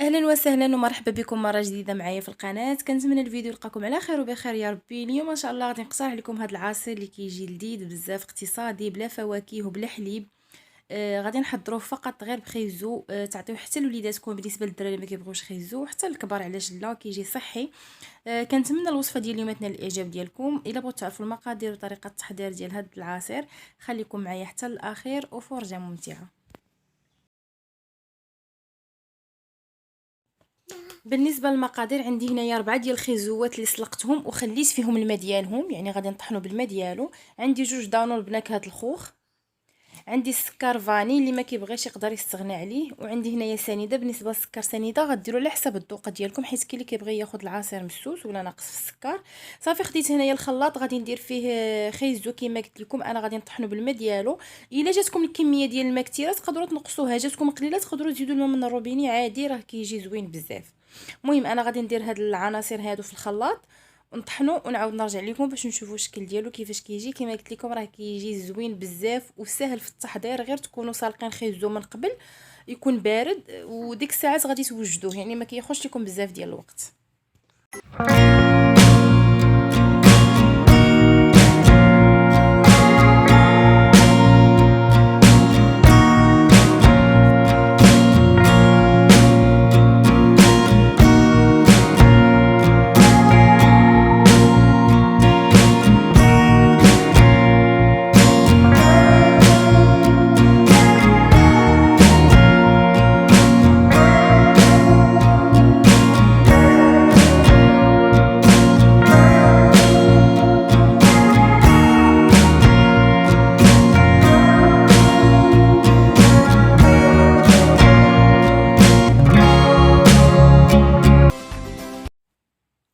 اهلا وسهلا ومرحبا بكم مره جديده معايا في القناه. كنتمنى الفيديو يلقاكم على خير وبخير يا ربي. اليوم ان شاء الله غادي نقترح لكم هذا العصير اللي كيجي لذيذ بزاف، اقتصادي، بلا فواكه وبلا حليب. غادي نحضروه فقط غير بخيزو. تعطيوه حتى لوليداتكم، بالنسبه للدراري ما كيبغوش خيزو، حتى الكبار علاش لا، كيجي صحي. كنتمنى الوصفه ديال اليوم تنال الاعجاب ديالكم. الا بغيتوا تعرفوا المقادير وطريقه التحضير ديال هذا العصير خليكم معايا حتى الاخير وفرجه ممتعه. بالنسبه للمقادير عندي هنايا 4 ديال الخيزوات اللي سلقتهم وخليت فيهم الماء ديالهم، يعني غادي نطحنوا بالماء ديالو. عندي 2 دانون بنكهه الخوخ، عندي السكر فاني اللي ما كيبغيش يقدر يستغنى عليه، وعندي هنايا سنيده. بالنسبه للسكر سنيده غديروا على حسب الذوق ديالكم، حيت كاين اللي كيبغي ياخذ العصير مسوس ولا ناقص في السكر. صافي خديت هنايا الخلاط، غادي ندير فيه خيزو كما قلت لكم انا، غادي نطحنوا بالماء ديالو. الا جاتكم الكميه ديال الماء كثيره تقدروا تنقصوها، جاتكم قليله تقدروا تزيدوا الماء من الروبيني عادي، راه كيجي زوين بزاف. المهم انا غادي ندير هاد العناصر هادو في الخلاط ونطحنوا ونعاود نرجع لكم باش نشوفوا الشكل ديالو كيفاش كيجي. كما قلت لكم راه كيجي زوين بزاف وسهل في التحضير، غير تكونوا سالقين خيزو من قبل يكون بارد، وديك الساعات غادي توجدوه، يعني ما كياخذش لكم بزاف ديال الوقت.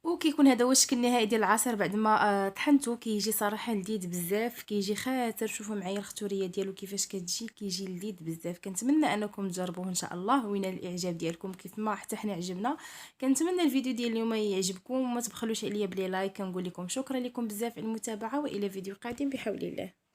وكيكون هذا هو الشكل النهائي ديال العصير بعد ما طحنته. كيجي صراحه لذيذ بزاف، كيجي خاطر. شوفوا معايا الختوريه ديالو كيفاش كتجي، كيجي لذيذ بزاف. كنتمنى انكم تجربوه ان شاء الله وينال الاعجاب ديالكم كيف ما حتى حنا عجبنا. كنتمنى الفيديو ديال اليوم يعجبكم، وما تبخلوش عليا بلي لايك. كنقول لكم شكرا لكم بزاف على المتابعه، والى فيديو قادم بحول الله.